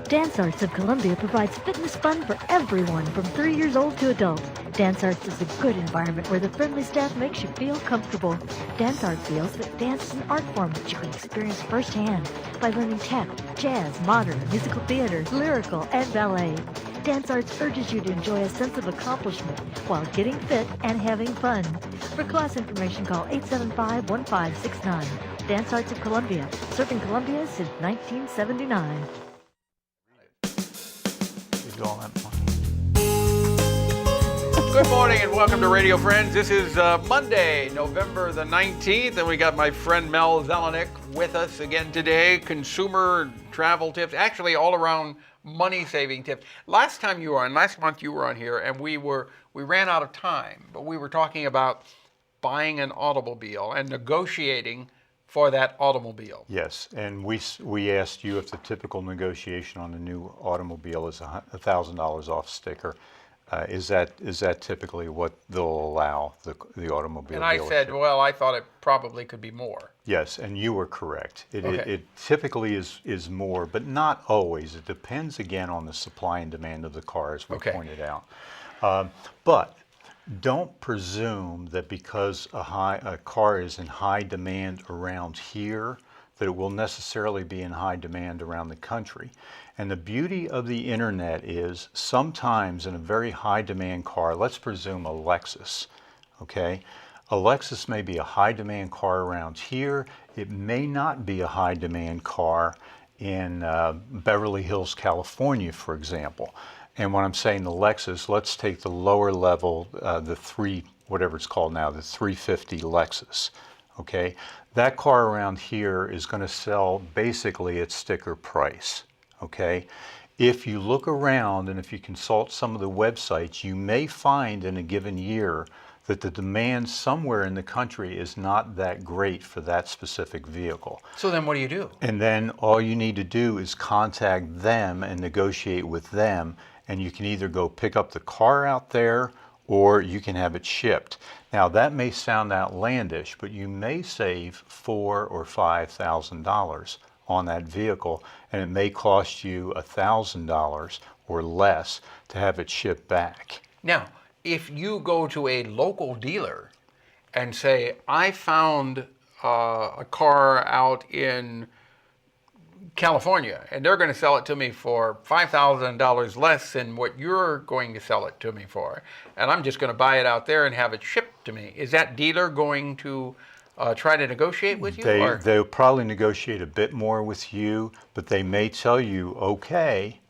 Dance Arts of Columbia provides fitness fun for everyone from 3 years old to adults. Dance Arts is a good environment where the friendly staff makes you feel comfortable. Dance Arts feels that dance is an art form that you can experience firsthand by learning tap, jazz, modern, musical theater, lyrical, and ballet. Dance Arts urges you to enjoy a sense of accomplishment while getting fit and having fun. For class information, call 875-1569. Dance Arts of Columbia, serving Columbia since 1979. Good morning and welcome to Radio Friends. This is Monday, November the 19th, and we got my friend Mel Zelenak with us again today. Consumer travel tips, actually all around money-saving tips. Last month you were on here, and we ran out of time, but we were talking about buying an automobile and negotiating for that automobile. Yes, and we asked you if the typical negotiation on a new automobile is $1,000 off sticker. Is that typically what they'll allow the automobile And I dealership? said, well, I thought it probably could be more. Yes, and you were correct. Okay. It typically is more, but not always. It depends again on the supply and demand of the car, as we pointed out. But don't presume that because a car is in high demand around here, that it will necessarily be in high demand around the country. And the beauty of the internet is sometimes in a very high demand car, let's presume a Lexus, okay? A Lexus may be a high demand car around here. It may not be a high demand car in Beverly Hills, California, for example. And when I'm saying the Lexus, let's take the lower level, whatever it's called now, the 350 Lexus, okay? That car around here is going to sell basically at sticker price, okay? If you look around and if you consult some of the websites, you may find in a given year that the demand somewhere in the country is not that great for that specific vehicle. So then what do you do? And then all you need to do is contact them and negotiate with them, and you can either go pick up the car out there or you can have it shipped. Now that may sound outlandish, but you may save $4,000 or $5,000 on that vehicle, and it may cost you $1,000 or less to have it shipped back. Now, if you go to a local dealer and say, I found a car out in California, and they're going to sell it to me for $5,000 less than what you're going to sell it to me for, and I'm just going to buy it out there and have it shipped to me. Is that dealer going to try to negotiate with you? They'll probably negotiate a bit more with you, but they may tell you, okay,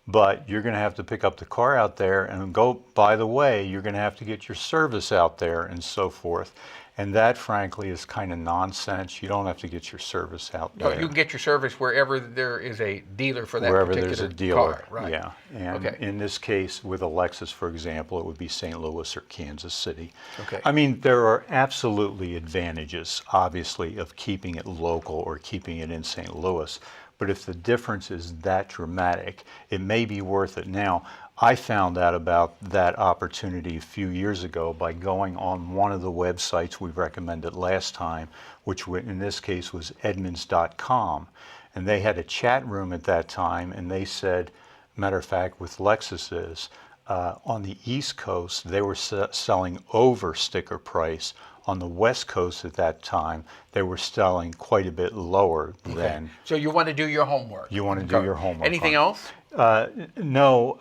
but you're going to have to pick up the car out there and go, by the way, you're going to have to get your service out there and so forth. And that, frankly, is kind of nonsense. You don't have to get your service out there. No, you can get your service wherever there is a dealer for that wherever particular there's a dealer, car. Right. Yeah. And in this case, with a Lexus, for example, it would be St. Louis or Kansas City. Okay. I mean, there are absolutely advantages, obviously, of keeping it local or keeping it in St. Louis. But if the difference is that dramatic, it may be worth it. Now, I found out about that opportunity a few years ago by going on one of the websites we recommended last time, which in this case was Edmunds.com. And they had a chat room at that time, and they said, matter of fact, with Lexuses, on the East Coast, they were selling over sticker price. On the West Coast at that time, they were selling quite a bit lower than. So you want to do your homework. You want to do your homework. Anything else? No,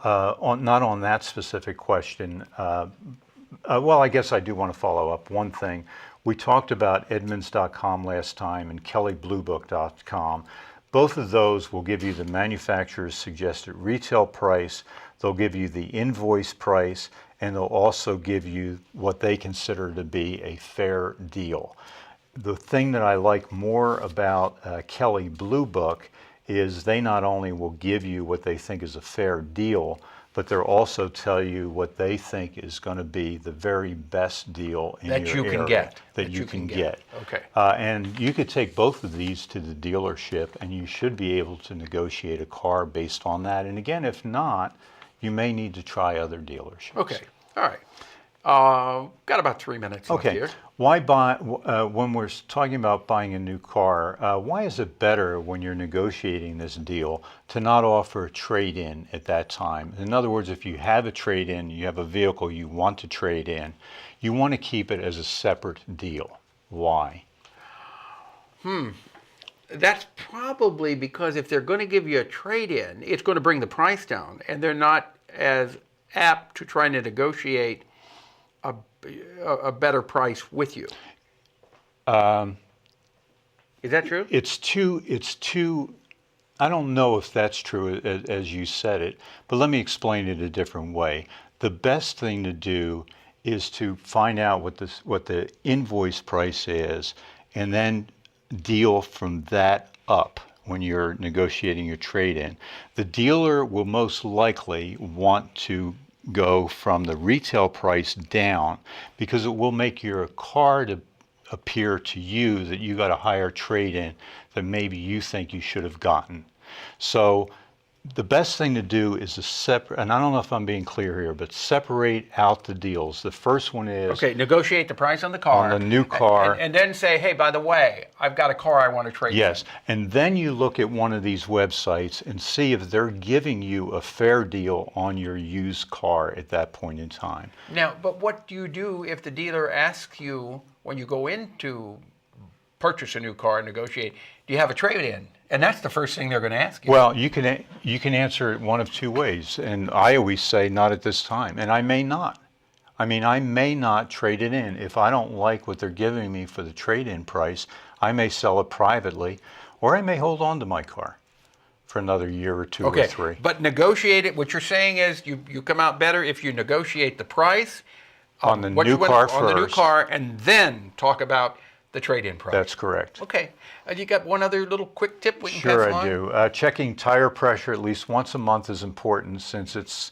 not on that specific question. Well, I guess I do want to follow up one thing. We talked about Edmunds.com last time and KellyBlueBook.com. Both of those will give you the manufacturer's suggested retail price. They'll give you the invoice price, and they'll also give you what they consider to be a fair deal. The thing that I like more about Kelly Blue Book is they not only will give you what they think is a fair deal, but they'll also tell you what they think is going to be the very best deal in that your you can area get. that you can get. Okay. And you could take both of these to the dealership, and you should be able to negotiate a car based on that. And again, if not, you may need to try other dealerships. Okay. All right. Got about 3 minutes left Okay. here. Why buy, when we're talking about buying a new car, why is it better when you're negotiating this deal to not offer a trade-in at that time? In other words, if you have a trade-in, you have a vehicle you want to trade in, you want to keep it as a separate deal. Why? That's probably because if they're going to give you a trade-in, it's going to bring the price down, and they're not as apt to trying to negotiate a better price with you. Is that true? It's too, I don't know if that's true as you said it, but let me explain it a different way. The best thing to do is to find out what the invoice price is, and then deal from that up when you're negotiating your trade-in. The dealer will most likely want to go from the retail price down because it will make your car to appear to you that you got a higher trade-in than maybe you think you should have gotten. So the best thing to do is to separate, and I don't know if I'm being clear here, but separate out the deals. The first one is okay, negotiate the price on the car. on the new car. And then say, hey, by the way, I've got a car I want to trade in. Yes, and then you look at one of these websites and see if they're giving you a fair deal on your used car at that point in time. Now, but what do you do if the dealer asks you when you go in to purchase a new car and negotiate, do you have a trade-in? And that's the first thing they're going to ask you. Well, you can answer it one of two ways, and I always say not at this time, and I may not. I mean, I may not trade it in. If I don't like what they're giving me for the trade-in price, I may sell it privately, or I may hold on to my car for another year or two or three. But negotiate it. What you're saying is you come out better if you negotiate the price on the new car first. On the new car, and then talk about the trade-in price. That's correct. Okay. You got one other little quick tip we can pass Sure, along? I do. Checking tire pressure at least once a month is important since if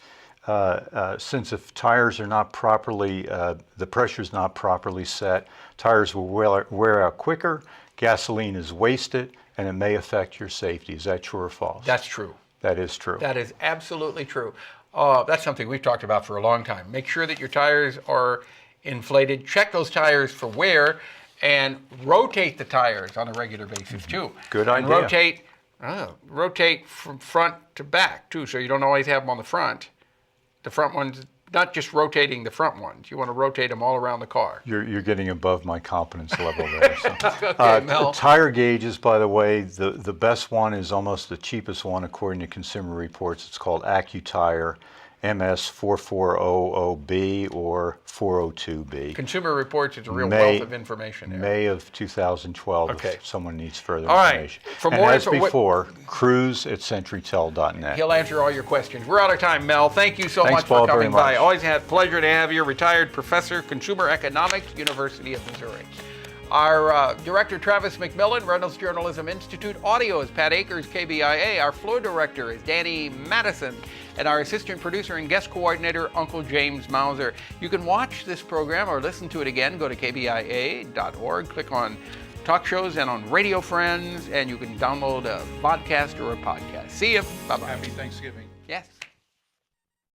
tires are not properly, the pressure is not properly set, tires will wear out quicker, gasoline is wasted, and it may affect your safety. Is that true or false? That's true. That is true. That is absolutely true. That's something we've talked about for a long time. Make sure that your tires are inflated. Check those tires for wear, and rotate the tires on a regular basis too. Good and idea. Rotate from front to back too, so you don't always have them on the front. The front ones, not just rotating the front ones. You want to rotate them all around the car. You're getting above my competence level there. So. Okay, Mel. Tire gauges, by the way, the best one is almost the cheapest one according to Consumer Reports. It's called AccuTire MS4400B or 402B. Consumer Reports is a real wealth of information there. May of 2012 Okay. if someone needs further All right. information. For and more as info- before, cruise@centurytel.net. He'll answer all your questions. We're out of time, Mel. Thank you so Thanks, much Paul, for coming very by. much. Always had pleasure to have you. Retired professor, consumer economics, University of Missouri. Our director, Travis McMillen, Reynolds Journalism Institute. Audio is Pat Akers, KBIA. Our floor director is Danny Matteson. And our assistant producer and guest coordinator, Uncle James Mauser. You can watch this program or listen to it again. Go to kbia.org, click on talk shows and on Radio Friends, and you can download a podcast or a podcast. See you. Bye-bye. Happy Thanksgiving. Yes.